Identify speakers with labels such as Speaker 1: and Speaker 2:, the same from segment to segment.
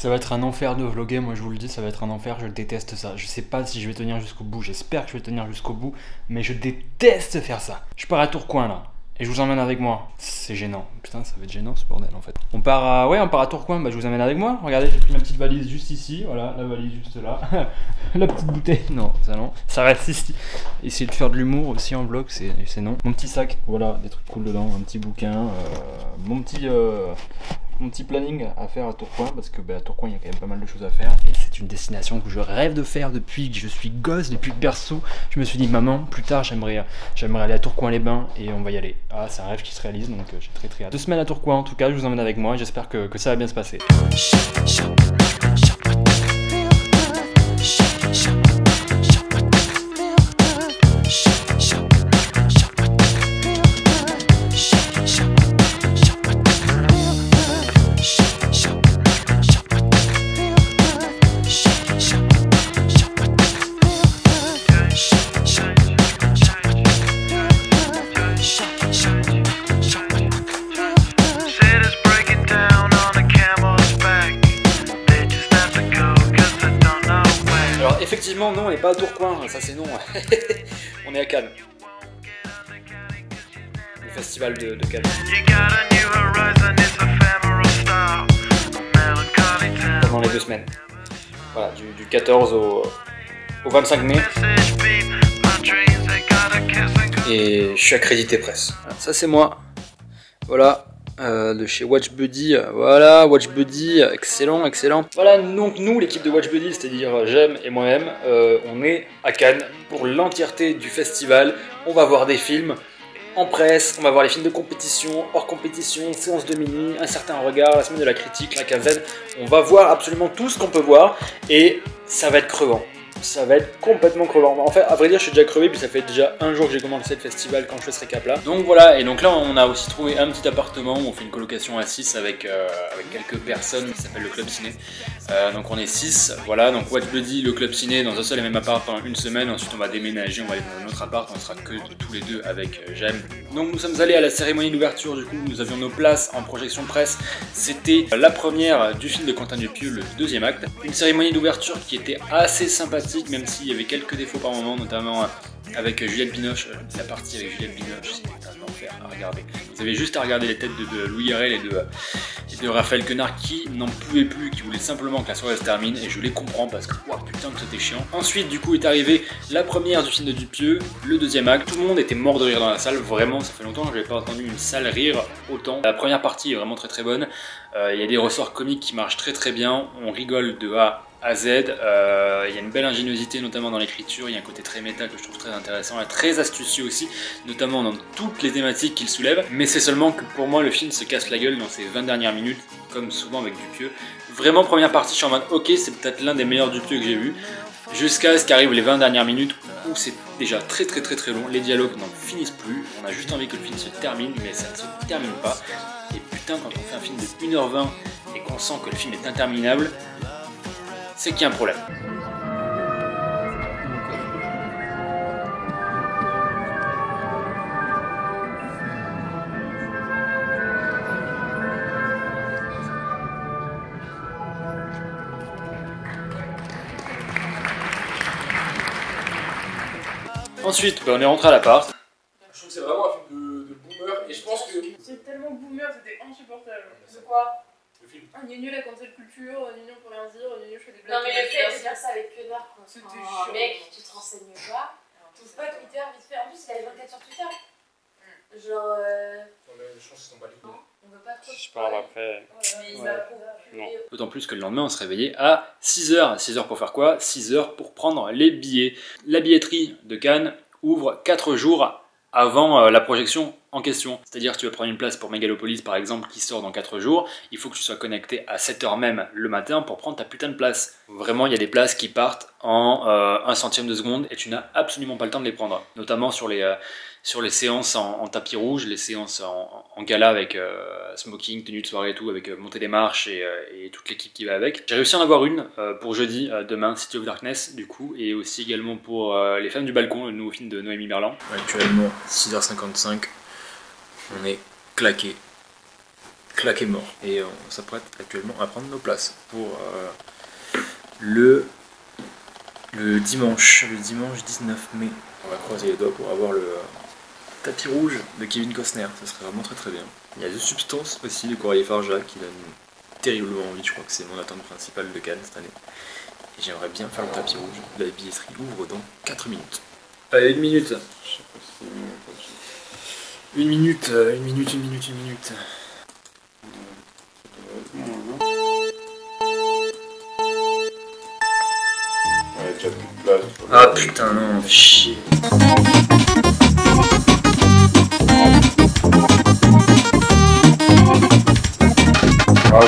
Speaker 1: Ça va être un enfer de vlogger, moi je vous le dis, ça va être un enfer, je déteste ça. Je sais pas si je vais tenir jusqu'au bout, j'espère que je vais tenir jusqu'au bout, mais je déteste faire ça. Je pars à Tourcoing là, et je vous emmène avec moi. C'est gênant, putain ça va être gênant ce bordel en fait. On part à Tourcoing, bah je vous emmène avec moi. Regardez, j'ai pris ma petite valise juste ici, voilà, la valise juste là. La petite bouteille, non, ça non. Ça reste ici. Essayer de faire de l'humour aussi en vlog, c'est non. Mon petit sac, voilà, des trucs cool dedans, un petit bouquin, mon petit planning à faire à Tourcoing, parce que à Tourcoing il y a quand même pas mal de choses à faire et c'est une destination que je rêve de faire depuis que je suis gosse, depuis que berceau. Je me suis dit maman, plus tard j'aimerais aller à Tourcoing-les-Bains et on va y aller. Ah, c'est un rêve qui se réalise, donc j'ai très hâte. 2 semaines à Tourcoing en tout cas, je vous emmène avec moi et j'espère que ça va bien se passer. Effectivement, non, on n'est pas à Tourcoing, ça c'est non. On est à Cannes. Le festival de Cannes. Pendant les 2 semaines. Voilà, du 14 au 25 mai. Et je suis accrédité presse. Voilà, ça c'est moi. Voilà. De chez WatchBuddy, voilà, WatchBuddy, excellent, excellent. Voilà, donc nous, l'équipe de WatchBuddy, c'est-à-dire Jem et moi-même, on est à Cannes pour l'entièreté du festival. On va voir des films en presse, on va voir les films de compétition, hors compétition, séance de minuit, un certain regard, la semaine de la critique, la quinzaine. On va voir absolument tout ce qu'on peut voir et ça va être crevant. Ça va être complètement crevant. En fait, à vrai dire, je suis déjà crevé, puis ça fait déjà 1 jour que j'ai commencé le festival quand je fais ce récap là. Donc voilà, et donc là, on a aussi trouvé un petit appartement où on fait une colocation à 6 avec quelques personnes qui s'appelle le Club Ciné. Donc on est 6, voilà. Donc WatchBuddy, le Club Ciné, dans un seul et même appart pendant 1 semaine. Ensuite, on va déménager, on va aller dans un autre appart, on sera que tous les deux avec Jem. Donc nous sommes allés à la cérémonie d'ouverture, du coup, nous avions nos places en projection presse. C'était la première du film de Quentin Dupieux, le 2e acte. Une cérémonie d'ouverture qui était assez sympathique, même s'il y avait quelques défauts par moment, notamment avec Juliette Binoche. La partie avec Juliette Binoche, c'était un enfer à regarder. Vous avez juste à regarder les têtes de Louis Garrel et de Raphaël Quenard qui n'en pouvaient plus, qui voulaient simplement que la soirée se termine, et je les comprends parce que oh, putain que c'était chiant. Ensuite, du coup, est arrivée la première du film de Dupieux, le 2e acte. Tout le monde était mort de rire dans la salle, vraiment, ça fait longtemps que je n'avais pas entendu une salle rire autant. La première partie est vraiment très bonne. Il y a des ressorts comiques qui marchent très bien, on rigole de A à Z, il y a une belle ingéniosité notamment dans l'écriture, il y a un côté très méta que je trouve très intéressant et très astucieux aussi, notamment dans toutes les thématiques qu'il soulève, mais c'est seulement que pour moi le film se casse la gueule dans ses 20 dernières minutes, comme souvent avec Dupieux. Vraiment première partie je suis en mode ok, c'est peut-être l'un des meilleurs Dupieux que j'ai vu, jusqu'à ce qu'arrivent les 20 dernières minutes où c'est déjà très long, les dialogues n'en finissent plus, on a juste envie que le film se termine mais ça ne se termine pas, et putain quand on fait un film de 1h20 et qu'on sent que le film est interminable, c'est qu'il y a un problème. Ensuite, on est rentré à l'appart. Je trouve que c'est vraiment un film de boomer et je pense que...
Speaker 2: C'est tellement boomer, c'était insupportable.
Speaker 3: C'est quoi?
Speaker 2: Le film. Gnagnou la cancel culture, Gnagnou on peut rien dire, Gnagnou je fais des blagues.
Speaker 3: Non mais le fait de dire ça avec Quenard, quoi.
Speaker 2: C'était
Speaker 3: chiant. Mec, tu te renseignes pas. Tu ouvres pas Twitter vite fait. En plus, il a 24 sur Twitter. Genre.
Speaker 2: Non mais je pense qu'ils sont pas les couilles.
Speaker 3: On veut pas trop.
Speaker 1: Je parle après.
Speaker 3: Mais il m'a
Speaker 1: Non. D'autant plus que le lendemain on se réveillait à 6h. 6h pour faire quoi? 6h pour prendre les billets. La billetterie de Cannes ouvre 4 jours avant la projection en question. C'est-à-dire que tu vas prendre une place pour Megalopolis par exemple qui sort dans 4 jours, il faut que tu sois connecté à 7h même le matin pour prendre ta putain de place. Vraiment il y a des places qui partent en 1 centième de seconde et tu n'as absolument pas le temps de les prendre. Notamment sur les séances en tapis rouge, les séances en gala avec smoking, tenue de soirée et tout, avec montée des marches et toute l'équipe qui va avec. J'ai réussi à en avoir une pour jeudi, demain, City of Darkness du coup, et aussi également pour Les Femmes du Balcon, le nouveau film de Noémie Merlan. Actuellement 6h55, on est claqué. claquer mort. Et on s'apprête actuellement à prendre nos places pour le dimanche 19 mai. On va croiser les doigts pour avoir le tapis rouge de Kevin Costner, ça serait vraiment très très bien. Il y a The Substance aussi, de Coralie Farja, qui donne terriblement envie, je crois que c'est mon attente principale de Cannes cette année. Et j'aimerais bien faire le tapis rouge. La billetterie ouvre dans 4 minutes. Allez, 1 minute. Je sais pas si c'est une minute. Une minute.
Speaker 4: Ouais, déjà plus de place.
Speaker 1: Ah putain, non, chier.
Speaker 4: Ah,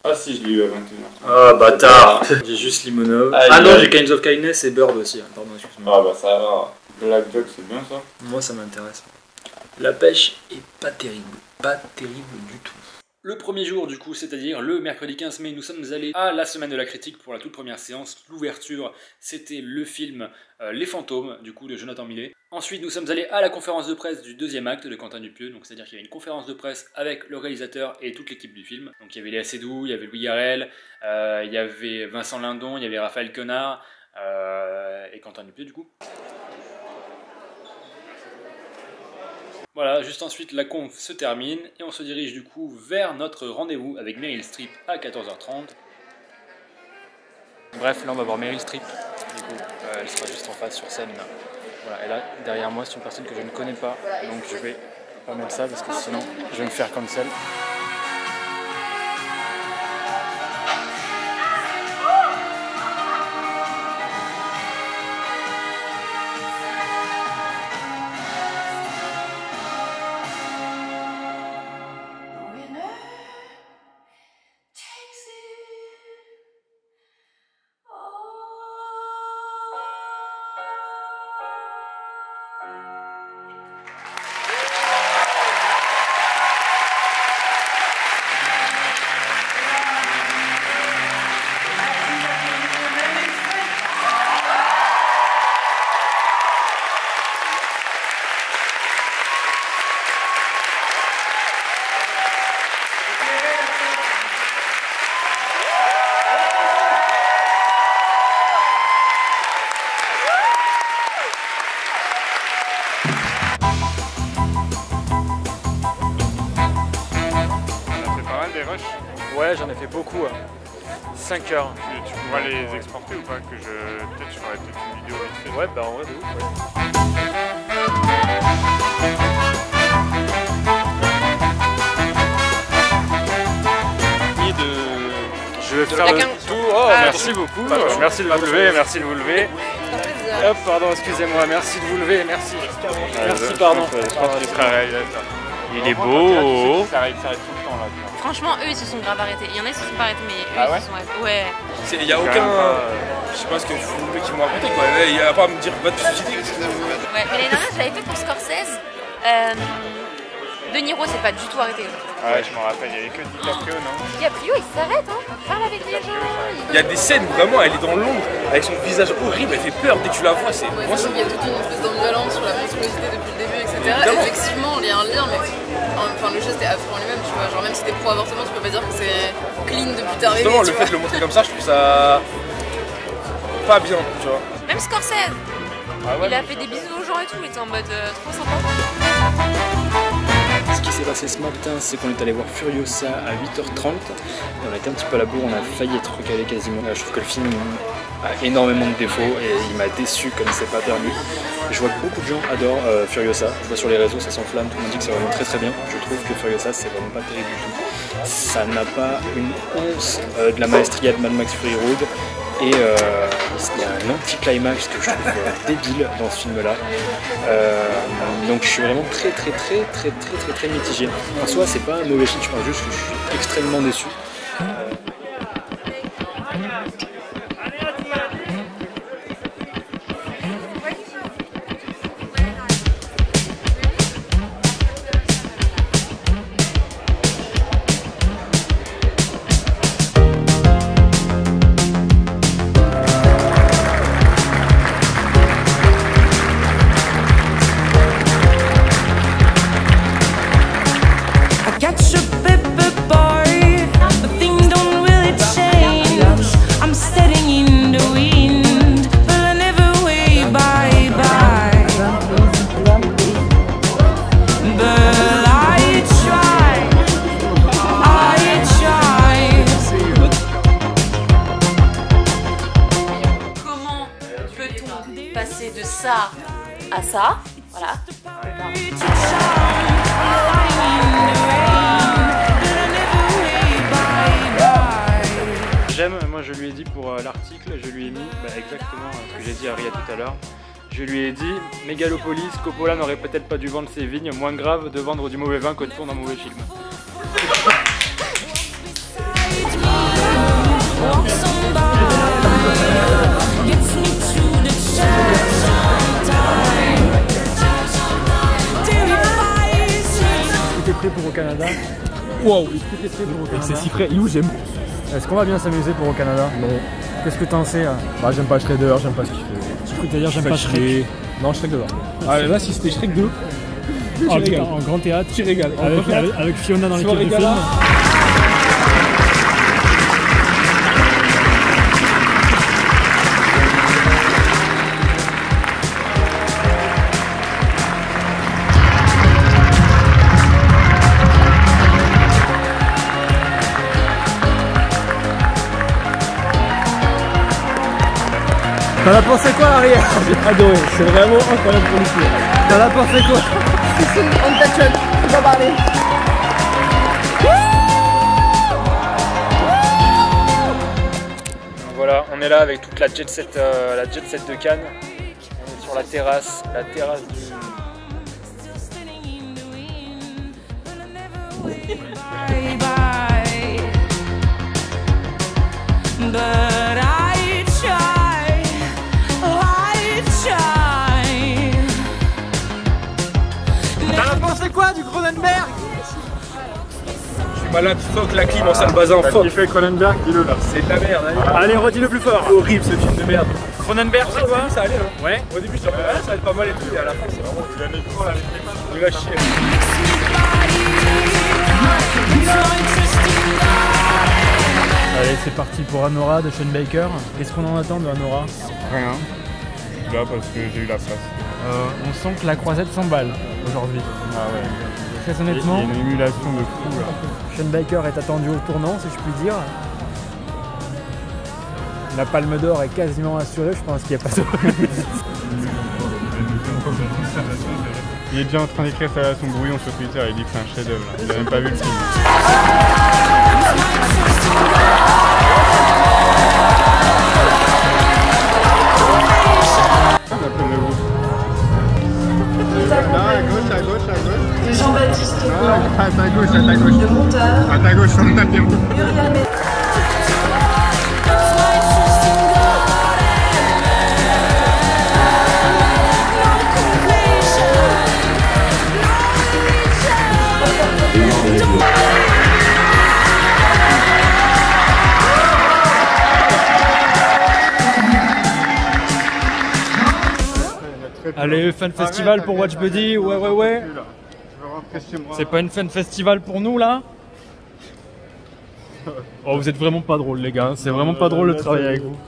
Speaker 4: ah si, je l'ai eu à 21h.
Speaker 1: Ah bâtard. J'ai juste Limonov. Ah non, j'ai Kinds of Kindness et Bird aussi. Pardon, excuse-moi.
Speaker 4: Ah bah ça va. Blackjack, c'est bien ça.
Speaker 1: Moi ça m'intéresse. La pêche est pas terrible du tout. Le premier jour du coup, c'est-à-dire le mercredi 15 mai, nous sommes allés à la semaine de la critique pour la toute première séance. L'ouverture, c'était le film Les Fantômes, du coup de Jonathan Millet. Ensuite, nous sommes allés à la conférence de presse du deuxième acte de Quentin Dupieux. Donc c'est-à-dire qu'il y avait une conférence de presse avec le réalisateur et toute l'équipe du film. Donc il y avait Léa Seydoux, il y avait Louis Garrel, il y avait Vincent Lindon, il y avait Raphaël Quenard et Quentin Dupieux du coup. Voilà, juste ensuite la conf se termine et on se dirige du coup vers notre rendez-vous avec Meryl Streep à 14h30. Bref, là on va voir Meryl Streep, du coup elle sera juste en face sur scène. Voilà, et là derrière moi c'est une personne que je ne connais pas, donc je vais pas mettre ça parce que sinon je vais me faire cancel. Ouais, j'en ai fait beaucoup. 5 heures.
Speaker 4: Tu pourras les exporter ou pas? Que peut-être je ferai peut-être une vidéo vite fait.
Speaker 1: Ouais, bah en vrai de ouf. Je vais faire le tour. Oh, merci beaucoup. Merci de vous lever, merci de vous lever. Hop, pardon, excusez-moi, merci de vous lever, merci. Merci, pardon.
Speaker 4: Il est beau.
Speaker 2: Ça arrête tout le temps là. Franchement, eux ils se sont grave arrêtés. Il y en a qui se sont pas arrêtés, mais eux ils se sont arrêtés. Ouais.
Speaker 5: Il n'y a aucun. Je sais pas ce que vous voulez qu'ils m'ont raconté quoi. Il n'y a pas à me dire va te suicider.
Speaker 2: Ouais, mais l'année dernière je l'avais fait pour Scorsese. De Niro c'est pas du tout arrêté.
Speaker 4: Ouais, je m'en rappelle, il n'y avait que DiCaprio, non?
Speaker 2: DiCaprio il s'arrête, hein. Parle avec les gens.
Speaker 5: Il y a des scènes où vraiment elle est dans l'ombre avec son visage horrible, elle fait peur dès que tu la vois. C'est.
Speaker 6: Ouais, moi, il y a toute une espèce d'ambivalence sur la monstruosité depuis le début, etc. Effectivement, il y a un lien, mais enfin, le geste est affreux en lui-même, tu vois. Genre, même si t'es pro-avortement, tu peux pas dire que c'est clean depuis ta
Speaker 5: Justement, le fait de le montrer comme ça, je trouve ça. Pas bien, tu vois.
Speaker 2: Même Scorsese, il a fait des bisous aux gens et tout, il était en mode trop sympa.
Speaker 1: Ce qui s'est passé ce matin, c'est qu'on est allé voir Furiosa à 8h30. Et on a été un petit peu à la bourre, on a failli être recalé quasiment. Je trouve que le film a énormément de défauts et il m'a déçu comme c'est pas permis. Je vois que beaucoup de gens adorent Furiosa. Je vois sur les réseaux, ça s'enflamme, tout le monde dit que c'est vraiment très très bien. Je trouve que Furiosa, c'est vraiment pas terrible du tout. Ça n'a pas une once de la maestria de Mad Max Fury Road. Et il y a un anti-climax que je trouve débile dans ce film là, donc je suis vraiment très mitigé. En soi c'est pas un mauvais film, je pense juste que je suis extrêmement déçu.
Speaker 2: ça à ça. Voilà.
Speaker 1: J'aime, moi je lui ai dit pour l'article, je lui ai mis exactement ce que j'ai dit à Ria tout à l'heure. Je lui ai dit, Mégalopolis, Coppola n'aurait peut-être pas dû vendre ses vignes, moins grave de vendre du mauvais vin que de tourner un mauvais film.
Speaker 7: Tout est prêt pour au Canada. Wow, tout est prêt pour au Canada. C'est si frais, you j'aime. Est-ce qu'on va bien s'amuser pour au Canada? Non. Qu'est-ce que t'en sais? Bah j'aime pas Shredder, j'aime pas ce qu'il fait. Je crois que t'allais dire j'aime pas Shrek. Non, Shrek dedans. Ah là si c'était Shrek 2, en grand théâtre, tu régales. Avec Fiona dans l'équipe du film. T'en as pensé quoi, Ariel? J'ai adoré, c'est vraiment incroyable pour le coup. T'en as pensé quoi?
Speaker 6: On touch, on va parler.
Speaker 1: Voilà, on est là avec toute la jet set de Cannes. On est sur la terrasse du...
Speaker 7: C'est quoi du Cronenberg?
Speaker 5: Je suis malade, fuck la clim en salle bazin, fuck.
Speaker 4: Qui fait Cronenberg, dis-le là.
Speaker 5: C'est de la merde, allez.
Speaker 7: Allez, redis-le plus fort.
Speaker 5: Horrible ce film de merde.
Speaker 7: Cronenberg,
Speaker 5: Ça va, ça allait hein.
Speaker 7: Ouais.
Speaker 5: Au début je me disais, ça va être pas mal et tout, et à la fin c'est vraiment... Il va chier.
Speaker 7: Allez, c'est parti pour Anora de Sean Baker. Qu'est-ce qu'on en attend de Anora?
Speaker 4: Rien. Là parce que j'ai eu la place.
Speaker 7: On sent que la croisette s'emballe aujourd'hui.
Speaker 4: Ah ouais.
Speaker 7: Très honnêtement,
Speaker 4: il y a une émulation de fou là.
Speaker 7: Sean Baker est attendu au tournant, si je puis dire. La Palme d'Or est quasiment assurée, je pense qu'il n'y a pas de...
Speaker 4: Il est déjà en train d'écrire son brouillon sur Twitter, il dit que c'est un chef-d'œuvre. Il n'a même pas vu le film. À gauche.
Speaker 3: De Jean-Baptiste Blanc.
Speaker 4: À ta gauche.
Speaker 3: De Monteur.
Speaker 4: À ta gauche, sur le tapis.
Speaker 3: Muriel Métraud.
Speaker 7: Allez, fan festival pour Watch Buddy, ouais. C'est pas une fan festival pour nous là? Oh, vous êtes vraiment pas drôle les gars, c'est vraiment pas drôle de travailler avec vous.